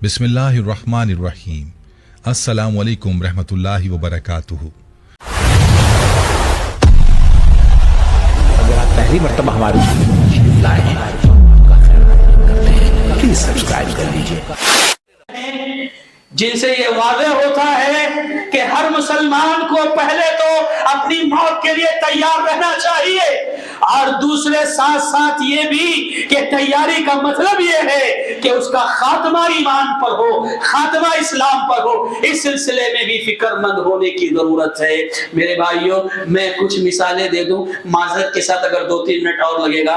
बिस्मिल्लाहिर्रहमानिर्रहीम। अस्सलाम वालेकुम रहमतुल्लाहि व बरकातुहू। अगर आप पहली मर्तबा हमारे प्लीज सब्सक्राइब कर लीजिए। जिनसे ये वाज़ेह होता है कि हर मुसलमान को पहले तो अपनी मौत के लिए तैयार रहना चाहिए, और दूसरे साथ साथ ये भी कि तैयारी का मतलब ये है कि उसका खात्मा ईमान पर हो, खात्मा इस्लाम पर हो। इस सिलसिले में भी फिक्रमंद होने की जरूरत है। मेरे भाइयों, मैं कुछ मिसालें दे दूं, माजरत के साथ अगर 2-3 मिनट और लगेगा।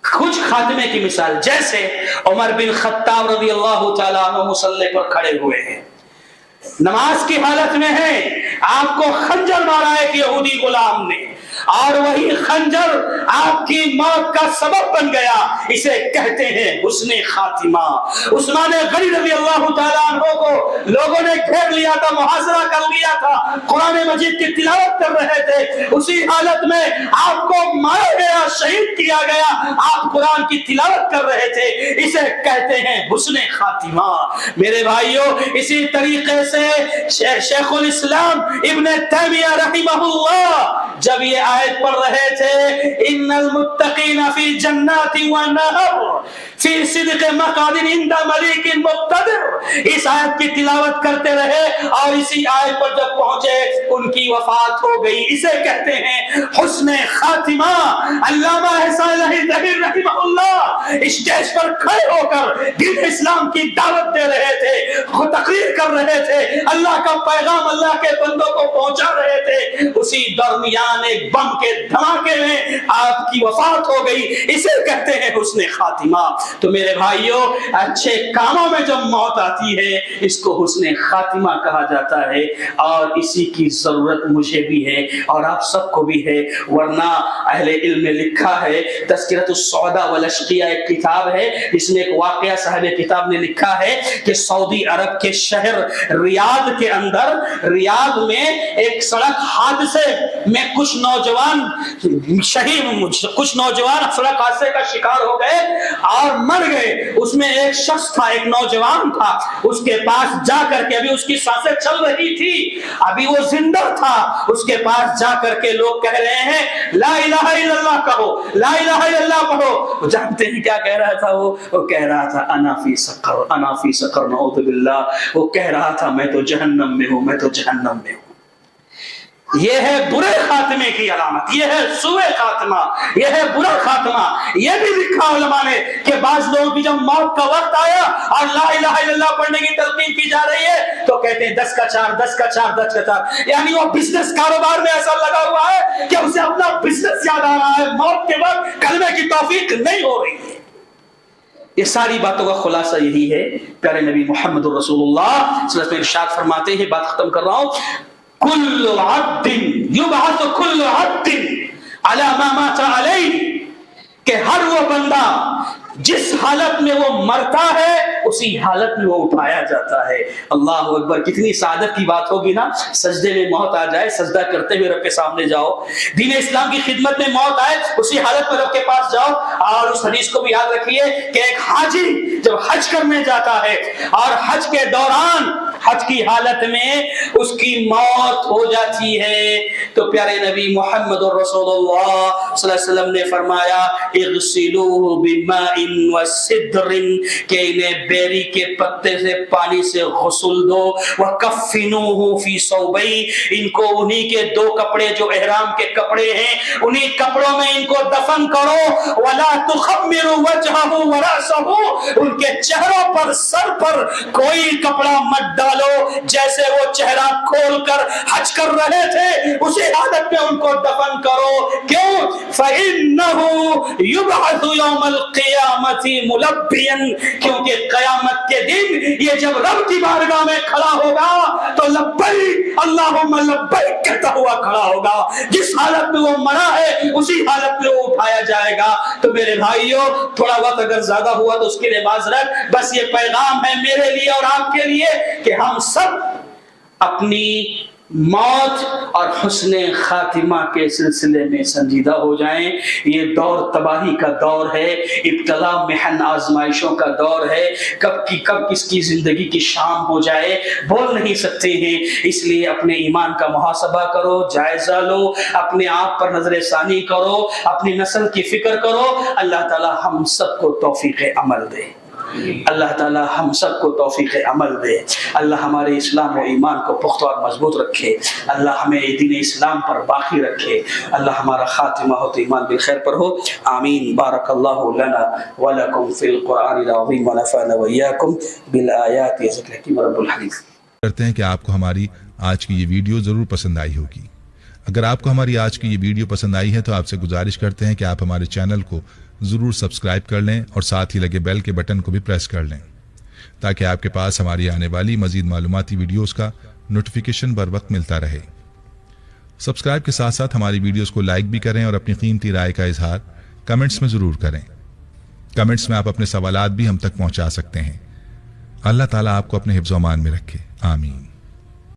कुछ खात्मे की मिसाल, जैसे उमर बिन खत्ताब रज़ी अल्लाह तआला अन्हु मुसल्ले पर खड़े हुए हैं, नमाज की हालत में है, आपको खंजर मारा एक यहूदी गुलाम ने, और वही खंजर आपकी मौत का सबब बन गया। इसे कहते हैं हुस्ने खातिमा। उस्मान गनी रज़ी अल्लाह तआला अन्हु को लोगों ने घेर लिया था, मुहासरा कर लिया था, कुरान मजीद की तिलावत कर रहे थे, उसी हालत में आपको मारा गया, शहीद किया गया, आप कुरान की तिलावत कर रहे थे। इसे कहते हैं हुस्ने खातिमा। मेरे भाइयों, इसी तरीके से शेखुल इस्लाम इब्न तैमिया रहमहुल्लाह जब ये आयत पढ़ रहे थे, इन्नल मुत्तकीना फी जन्नातिन व नहर फी सिद्क़ मक़ादिन इंदा मलीकिन मुक़्तदिर, इस आयत की तिलावत करते रहे, और इसी आयत पर जब पहुंचे उनकी वफात हो गई। इसे कहते हैं हुस्ने खातिमा। अल्लामा एहसान ज़हीर रहमहुल्लाह स्टेज पर खड़े होकर दीन इस्लाम की दावत दे रहे थे, खुद तकरीर कर रहे थे, अल्लाह का पैगाम अल्लाह के बंदों को पहुंचा रहे थे। उसी दरमियान एक बम के धमाके में आपकी वफात हो गई। इसे कहते हैं हुस्ने खातिमा। तो मेरे भाइयों, अच्छे कामों में जब मौत आती है, इसको हुस्ने खातिमा कहा जाता है, और इसी की जरूरत मुझे भी है और आप सबको भी है। वरना अहले इल्म में लिखा है, तज़किरतुस सौदा वल अश्किया एक किताब है, इसमें एक वाकया साहिब किताब ने लिखा है कि सऊदी अरब के शहर रियाद के अंदर, रियाद में एक सड़क हादसे में कुछ नौजवान सड़क हादसे का शिकार हो गए और मर गए। उसमें एक शख्स था, एक नौजवान था, उसके पास जाकर के, अभी उसकी सांसें चल रही थी, अभी वो जिंदा था, उसके पास जाकर के लोग कह रहे हैं ला इलाहा इल्लल्लाह कहो, ला इलाहा इल्लल्लाह पढ़ो। जानते हैं क्या कह रहा था वो कह रहा था अना फी सकर नऊज़ु बिल्लाह। वो कह रहा था मैं तो जहन्नम में हूं, मैं तो जहन्नम में हूं। यह है बुरे खात्मे की अलामत, यह है सुए खात्मा, यह है बुरा खात्मा। यह भी लिखा उलमा ने कि बाज लोगों की जब मौत का वक्त आया और ला इलाहा इल्लल्लाह पढ़ने की तलकीन की जा रही है, तो कहते हैं 10 का 4, 10 का 4, 10 का 4। यानी वो बिजनेस कारोबार में ऐसा लगा हुआ है कि उसे अपना बिजनेस याद आ रहा है, मौत के वक्त कलमे की तौफीक नहीं हो रही है। ये सारी बातों का खुलासा यही है। प्यारे नबी मोहम्मद रसूलुल्लाह सल्लल्लाहु अलैहि वसल्लम इरशाद फरमाते हैं, बात खत्म कर रहा हूं, कुल्लु अब्दिन युबअसु कुल्लु अब्दिन अला मा माता अलैहि, कि हर वो बंदा जिस हालत में वो मरता है उसी हालत में वो उठाया जाता है। अल्लाह अकबर, कितनी सादत की बात होगी ना। सजदे में मौत आ जाए, सजदा करते हुए रब के सामने जाओ, दीन इस्लाम की खिदमत में मौत आए, उसी हालत में रब के पास जाओ। और उस हदीस को भी याद रखिए कि एक हाजी जब हज करने जाता है और हज के दौरान, हज की हालत में उसकी मौत हो जाती है, तो प्यारे नबी मोहम्मद रसूलुल्लाह सल्लल्लाहु अलैहि वसल्लम ने फरमाया इग़सिलूहु बिमाइन व सिद्रिन, के इन्हें बेरी के पत्ते से पानी से गुस्ल दो, व कफ़िनूहु फी सौबई, इनको उन्हीं के 2 कपड़े जो एहराम के कपड़े हैं उन्हीं कपड़ों में इनको दफन करो, वला तुखम्मिरु वजहहु व रअसहु, उनके चेहरों पर, सर पर कोई कपड़ा मत डालो, जैसे वो चेहरा खोलकर हज कर रहे थे उसी हालत में उनको दफन करो। क्यों? फ़इन्नहु युबअसु यौमल क़ियामति मुलब्बियन, क्योंकि क़यामत के दिन ये जब रब की बारगाह में खड़ा होगा तो लब्बैक अल्लाहुम्मा लब्बैक कहता हुआ खड़ा होगा। जिस हालत में वो मरा है उसी हालत में वो उठाया जाएगा। तो मेरे भाइयों, थोड़ा वक्त अगर ज्यादा हुआ तो उसके लिए माजरत, बस ये पैगाम है मेरे लिए और आपके लिए कि हम सब अपनी मौत और हुस्ने खातिमा के सिलसिले में संजीदा हो जाएं। ये दौर तबाही का दौर है, इब्तला महन आजमाइशों का दौर है। कब किसकी जिंदगी की शाम हो जाए बोल नहीं सकते हैं। इसलिए अपने ईमान का मुहासबा करो, जायजा लो, अपने आप पर नजर सानी करो, अपनी नस्ल की फिक्र करो। अल्लाह ताला हम सबको तौफीक अमल दे, अल्लाह ताला हम सबको तौफीक अमल दे। अल्लाह हमारे इस्लाम और ईमान को पुख्ता और मजबूत रखे। अल्लाह हमें दीन इस्लाम पर बाकी रखे। अल्लाह हमारा खातिमा हो तो ईमान बिल खैर पर हो। आमीन। बारकल्लाहु लना व लकुम फिल कुरानिल अज़ीम व नफ़अना व इय्याकुम बिल आयाति व ज़िक्रिल हकीम रब्बुल हलीम। करते हैं कि आपको हमारी आज की ये वीडियो ज़रूर पसंद आई होगी। अगर आपको हमारी आज की ये वीडियो पसंद आई है तो आपसे गुजारिश करते हैं कि आप हमारे चैनल को ज़रूर सब्सक्राइब कर लें और साथ ही लगे बेल के बटन को भी प्रेस कर लें, ताकि आपके पास हमारी आने वाली मज़ीद मालूमाती वीडियोस का नोटिफिकेशन बर वक्त मिलता रहे। सब्सक्राइब के साथ साथ हमारी वीडियोस को लाइक भी करें और अपनी कीमती राय का इजहार कमेंट्स में ज़रूर करें। कमेंट्स में आप अपने सवालात भी हम तक पहुँचा सकते हैं। अल्लाह ताला आपको अपने हिफ्ज़-ओ-अमान में रखे। आमीन।